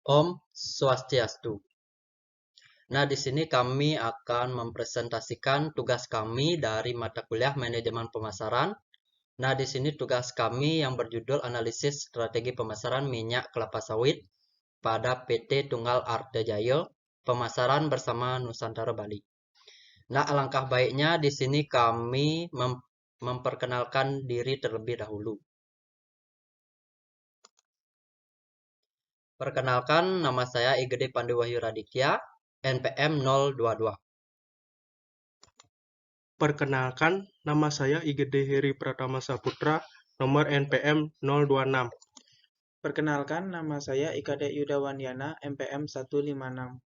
Om Swastiastu. Nah, di sini kami akan mempresentasikan tugas kami dari mata kuliah Manajemen Pemasaran. Nah, di sini tugas kami yang berjudul Analisis Strategi Pemasaran Minyak Kelapa Sawit pada PT Tunggal Artejaya Pemasaran bersama Nusantara Bali. Nah, alangkah baiknya di sini kami memperkenalkan diri terlebih dahulu. Perkenalkan, nama saya Igede Pandu Wahyu Raditya, NPM 022. Perkenalkan, nama saya Igede Heri Pratama Saputra, nomor NPM 026. Perkenalkan, nama saya Ikade Yudawandiana, MPM 156.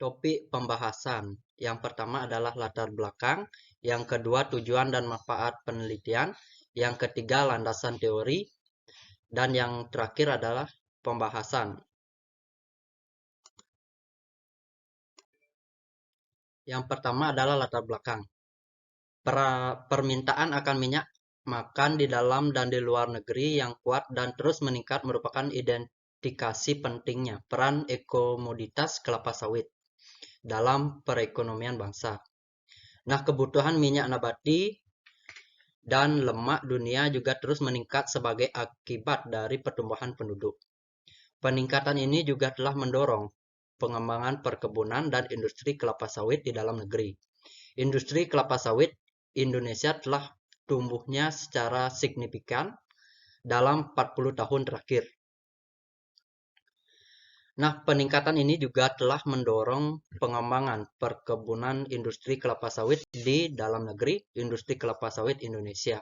Topik pembahasan. Yang pertama adalah latar belakang, yang kedua tujuan dan manfaat penelitian, yang ketiga landasan teori, dan yang terakhir adalah pembahasan. Yang pertama adalah latar belakang. Permintaan akan minyak makan di dalam dan di luar negeri yang kuat dan terus meningkat merupakan indikasi pentingnya peran komoditas kelapa sawit dalam perekonomian bangsa. Nah, kebutuhan minyak nabati dan lemak dunia juga terus meningkat sebagai akibat dari pertumbuhan penduduk. Peningkatan ini juga telah mendorong pengembangan perkebunan dan industri kelapa sawit di dalam negeri. Industri kelapa sawit Indonesia telah tumbuhnya secara signifikan dalam 40 tahun terakhir. Nah, peningkatan ini juga telah mendorong pengembangan perkebunan industri kelapa sawit di dalam negeri, industri kelapa sawit Indonesia.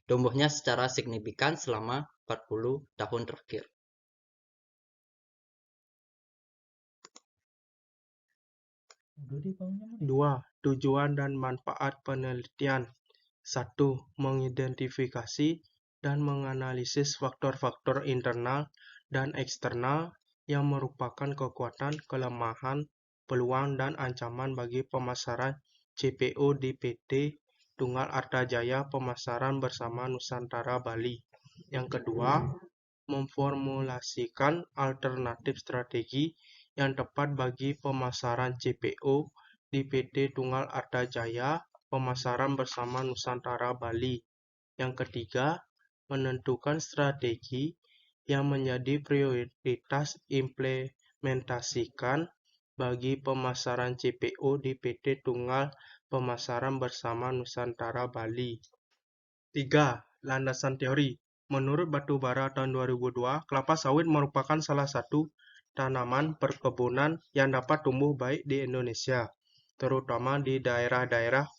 Tumbuhnya secara signifikan selama 40 tahun terakhir. Dua, tujuan dan manfaat penelitian. 1. Mengidentifikasi dan menganalisis faktor-faktor internal dan eksternal yang merupakan kekuatan, kelemahan, peluang, dan ancaman bagi pemasaran CPO di PT Tunggal Artajaya Pemasaran bersama Nusantara Bali. Yang kedua, memformulasikan alternatif strategi yang tepat bagi pemasaran CPO di PT Tunggal Artajaya Pemasaran bersama Nusantara Bali. Yang ketiga, menentukan strategi yang menjadi prioritas implementasikan bagi pemasaran CPO di PT Tunggal Pemasaran bersama Nusantara Bali. 3. Landasan teori. Menurut Batubara tahun 2002, kelapa sawit merupakan salah satu tanaman perkebunan yang dapat tumbuh baik di Indonesia, terutama di daerah-daerah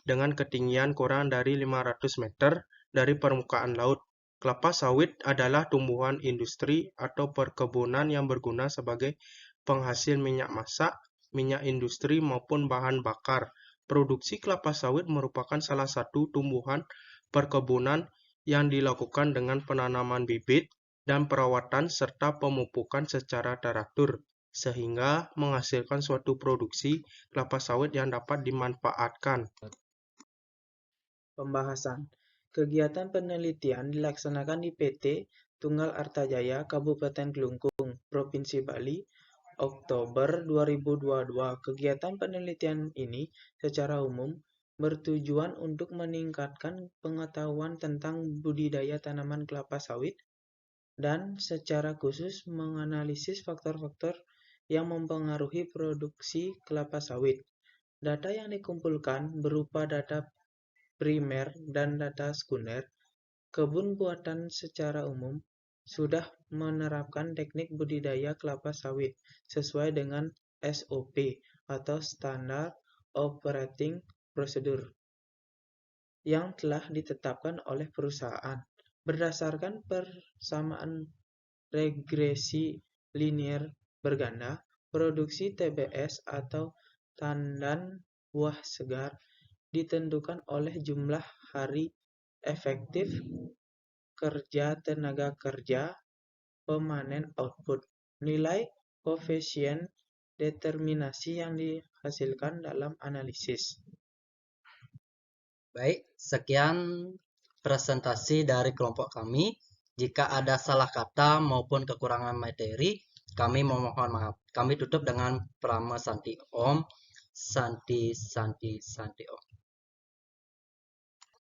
dengan ketinggian kurang dari 500 meter dari permukaan laut. Kelapa sawit adalah tumbuhan industri atau perkebunan yang berguna sebagai penghasil minyak masak, minyak industri maupun bahan bakar. Produksi kelapa sawit merupakan salah satu tumbuhan perkebunan yang dilakukan dengan penanaman bibit dan perawatan serta pemupukan secara teratur, sehingga menghasilkan suatu produksi kelapa sawit yang dapat dimanfaatkan. Pembahasan. Kegiatan penelitian dilaksanakan di PT Tunggal Artajaya Kabupaten Kelungkung, Provinsi Bali, Oktober 2022. Kegiatan penelitian ini secara umum bertujuan untuk meningkatkan pengetahuan tentang budidaya tanaman kelapa sawit dan secara khusus menganalisis faktor-faktor yang mempengaruhi produksi kelapa sawit. Data yang dikumpulkan berupa data primer dan data sekunder. Kebun buatan secara umum sudah menerapkan teknik budidaya kelapa sawit sesuai dengan SOP atau Standard Operating Procedure yang telah ditetapkan oleh perusahaan. Berdasarkan persamaan regresi linier berganda, produksi TBS atau tandan buah segar ditentukan oleh jumlah hari efektif kerja tenaga kerja pemanen output. Nilai koefisien determinasi yang dihasilkan dalam analisis. Baik, sekian presentasi dari kelompok kami. Jika ada salah kata maupun kekurangan materi, kami memohon maaf. Kami tutup dengan Prama Santi Om. Santi Om.